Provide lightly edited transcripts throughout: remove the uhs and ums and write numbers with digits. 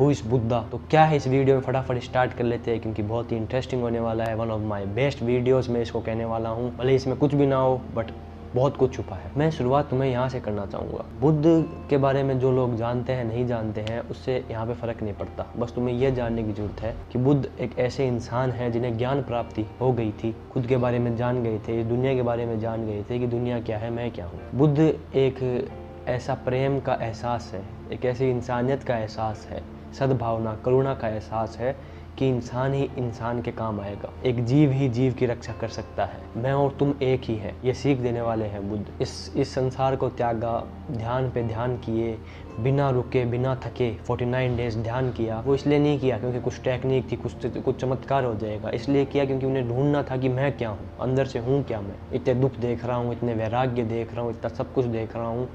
Who is Buddha. तो क्या है इस वीडियो में, फटाफट स्टार्ट कर लेते हैं क्योंकि बहुत ही इंटरेस्टिंग होने वाला है। One of my best videos में इसको कहने वाला हूँ, भले इसमें कुछ भी ना हो बट बहुत कुछ छुपा है। मैं शुरुआत तुम्हें यहाँ से करना चाहूँगा। बुद्ध के बारे में जो लोग जानते हैं नहीं जानते हैं उससे यहाँ पे फ़र्क नहीं पड़ता, बस तुम्हें यह जानने की ज़रूरत है कि बुद्ध एक ऐसे इंसान हैं जिन्हें ज्ञान प्राप्ति हो गई थी, खुद के बारे में जान गए थे, दुनिया के बारे में जान गए थे कि दुनिया क्या है, मैं क्या हूँ। बुद्ध एक ऐसा प्रेम का एहसास है, एक ऐसी इंसानियत का एहसास है, सद्भावना करुणा का एहसास है कि इंसान ही इंसान के काम आएगा, एक जीव ही जीव की रक्षा कर सकता है, मैं और तुम एक ही हैं, ये सीख देने वाले हैं बुद्ध। इस संसार को त्यागा, ध्यान पे ध्यान किए, बिना रुके बिना थके 49 डेज ध्यान किया। वो इसलिए नहीं किया क्योंकि कुछ टेक्निक थी, कुछ चमत्कार हो जाएगा, इसलिए किया क्योंकि उन्हें ढूंढना था कि मैं क्या हूँ, अंदर से हूँ क्या मैं। इतने दुख देख रहा हूँ, इतने वैराग्य देख रहा हूँ, इतना सब कुछ देख रहा हूँ,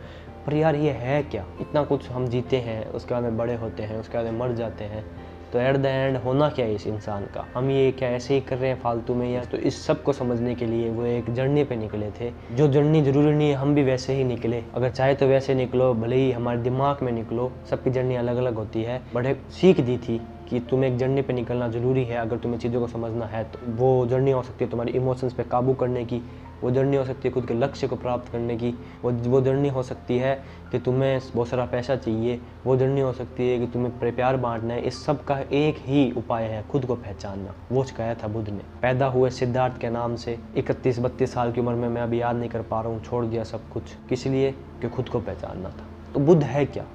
पर यार ये है क्या। इतना कुछ हम जीते हैं, उसके बाद में बड़े होते हैं, उसके बाद में मर जाते हैं, तो एट द एंड होना क्या है इस इंसान का। हम ये क्या ऐसे ही कर रहे हैं फालतू में या। तो इस सब को समझने के लिए वो एक जर्नी पे निकले थे, जो जर्नी जरूरी नहीं है हम भी वैसे ही निकले, अगर चाहे तो वैसे निकलो, भले ही हमारे दिमाग में निकलो, सबकी जर्नी अलग अलग होती है, बट एक सीख दी थी कि तुम्हें एक जर्नी पे निकलना ज़रूरी है अगर तुम्हें चीज़ों को समझना है। तो वो जर्नी हो सकती है तुम्हारी इमोशंस पे काबू करने की, वो जर्नी हो सकती है खुद के लक्ष्य को प्राप्त करने की, वो जर्नी हो सकती है कि तुम्हें बहुत सारा पैसा चाहिए, वो जर्नी हो सकती है कि तुम्हें प्यार बांटना है। इस सब का एक ही उपाय है, खुद को पहचानना। वो सिखाया था बुद्ध ने। पैदा हुए सिद्धार्थ के नाम से 31-32 साल की उम्र में, मैं अभी याद नहीं कर पा रहा हूँ, छोड़ दिया सब कुछ, किस लिए कि खुद को पहचानना था। तो बुद्ध है क्या?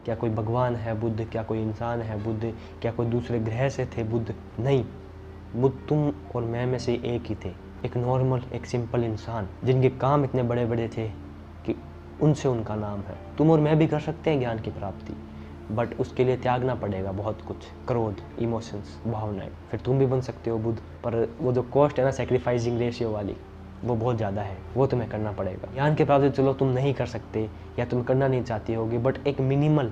क्या कोई भगवान है बुद्ध? क्या कोई इंसान है बुद्ध? क्या कोई दूसरे ग्रह से थे बुद्ध? नहीं, बुद्ध तुम और मैं में से एक ही थे, एक नॉर्मल, एक सिंपल इंसान जिनके काम इतने बड़े बड़े थे कि उनसे उनका नाम है। तुम और मैं भी कर सकते हैं ज्ञान की प्राप्ति, बट उसके लिए त्यागना पड़ेगा बहुत कुछ, क्रोध, इमोशंस, भावनाएं, फिर तुम भी बन सकते हो बुद्ध। पर वो जो कॉस्ट है ना, सेक्रीफाइसिंग रेशियो वाली, वो बहुत ज़्यादा है, वो तुम्हें करना पड़ेगा। ज्ञान की प्राप्ति चलो तुम नहीं कर सकते या तुम करना नहीं चाहती होगी, बट एक मिनिमल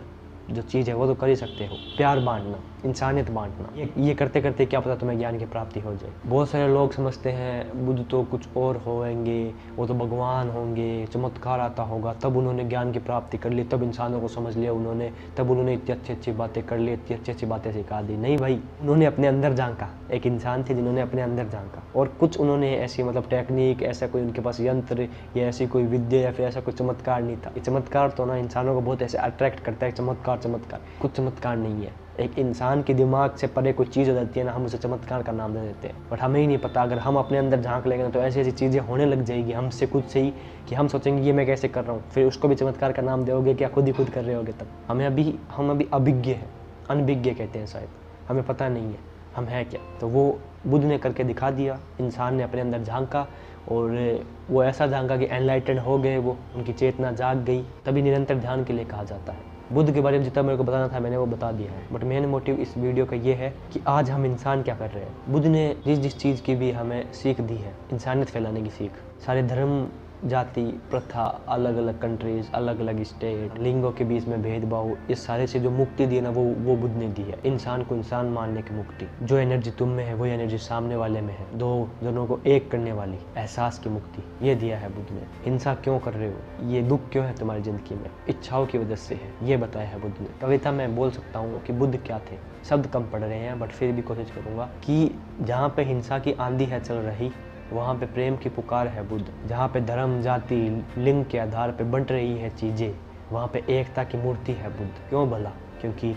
जो चीज़ है वो तो कर ही सकते हो। प्यार बांटना, इंसानियत बांटना, ये करते करते क्या पता तुम्हें ज्ञान की प्राप्ति हो जाए। बहुत सारे लोग समझते हैं बुद्ध तो कुछ और होंगे, वो तो भगवान होंगे, चमत्कार आता होगा तब उन्होंने ज्ञान की प्राप्ति कर ली, तब इंसानों को समझ लिया उन्होंने, तब उन्होंने इतनी अच्छी अच्छी बातें कर ली, इतनी अच्छी अच्छी बातें सिखा दी। नहीं भाई, उन्होंने अपने अंदर झांका, एक इंसान थे जिन्होंने अपने अंदर झांका, और कुछ उन्होंने ऐसी मतलब टेक्निक, ऐसा कोई उनके पास यंत्र या ऐसी कोई विद्या या फिर ऐसा कोई चमत्कार नहीं था। ये चमत्कार तो ना इंसानों को बहुत ऐसे अट्रैक्ट करता है, चमत्कार कुछ चमत्कार नहीं है। एक इंसान के दिमाग से परे कोई चीज़ हो जाती है ना, हम उसे चमत्कार का नाम दे देते हैं, बट हमें ही नहीं पता। अगर हम अपने अंदर झांक लेंगे तो ऐसी ऐसी चीज़ें होने लग जाएगी हमसे खुद से ही कि हम सोचेंगे ये मैं कैसे कर रहा हूँ, फिर उसको भी चमत्कार का नाम दोगे क्या खुद ही खुद कर रहे होगे। तब हम अभी अभिज्ञ हैं, अनभिज्ञ कहते हैं शायद, हमें पता नहीं है हम हैं क्या। तो वो बुद्ध ने करके दिखा दिया, इंसान ने अपने अंदर झांका और वो ऐसा झांका कि एनलाइटेंड हो गए, वो उनकी चेतना जाग गई। तभी निरंतर ध्यान के लिए कहा जाता है। बुद्ध के बारे में जितना मेरे को बताना था मैंने वो बता दिया है, बट मेन मोटिव इस वीडियो का ये है कि आज हम इंसान क्या कर रहे हैं। बुद्ध ने जिस चीज़ की भी हमें सीख दी है, इंसानियत फैलाने की सीख, सारे धर्म, जाति, प्रथा, अलग अलग कंट्रीज, अलग अलग स्टेट, लिंगों के बीच में भेदभाव, इस सारे से जो मुक्ति दी है ना, वो बुद्ध ने दी है। इंसान को इंसान मानने की मुक्ति, जो एनर्जी तुम में है वही एनर्जी सामने वाले में है, दो जनों को एक करने वाली एहसास की मुक्ति, ये दिया है बुद्ध ने। हिंसा क्यों कर रहे हो, ये दुख क्यों है तुम्हारी जिंदगी में, इच्छाओं की वजह से है, ये बताया है बुद्ध ने। कविता में बोल सकता हूँ कि बुद्ध क्या थे, शब्द कम पढ़ रहे हैं बट फिर भी कोशिश करूँगा कि जहाँ पे हिंसा की आंधी है चल रही, वहाँ पे प्रेम की पुकार है बुद्ध। जहाँ पे धर्म, जाति, लिंग के आधार पे बंट रही है चीज़ें, वहाँ पे एकता की मूर्ति है बुद्ध। क्यों भला? क्योंकि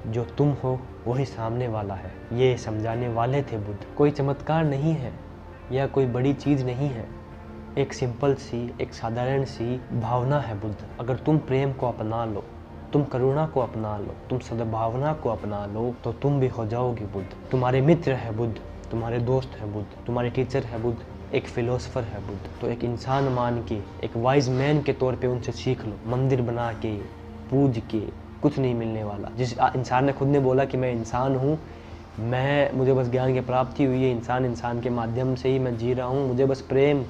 जो तुम हो वही सामने वाला है, ये समझाने वाले थे बुद्ध। कोई चमत्कार नहीं है या कोई बड़ी चीज़ नहीं है, एक सिंपल सी, एक साधारण सी भावना है बुद्ध। अगर तुम प्रेम को अपना लो, तुम करुणा को अपना लो, तुम सद्भावना को अपना लो, तो तुम भी हो जाओगे बुद्ध। तुम्हारे मित्र है बुद्ध, तुम्हारे दोस्त है बुद्ध, तुम्हारे टीचर है बुद्ध, एक फिलोसफर है बुद्ध। तो एक इंसान मान के, एक वाइज मैन के तौर पे उनसे सीख लो। मंदिर बना के, पूज के कुछ नहीं मिलने वाला। जिस इंसान ने खुद ने बोला कि मैं इंसान हूँ, मुझे बस ज्ञान की प्राप्ति हुई है, इंसान के माध्यम से ही मैं जी रहा हूँ, मुझे बस प्रेम,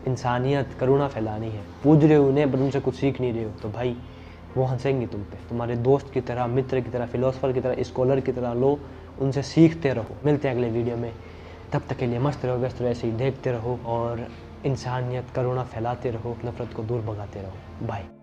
इंसानियत, करुणा फैलानी है। पूज रहे हो उन्हें पर उनसे कुछ सीख नहीं रहे हो, तो भाई वो हंसेंगे तुम पे। तुम्हारे दोस्त की तरह, मित्र की तरह, फिलोसफर की तरह, स्कॉलर की तरह लो, उनसे सीखते रहो। मिलते हैं अगले वीडियो में, तब तक के लिए मस्त रहो, व्यस्त रहो, ऐसे ही देखते रहो और इंसानियत, करुणा फैलाते रहो, नफरत को दूर भगाते रहो। बाय।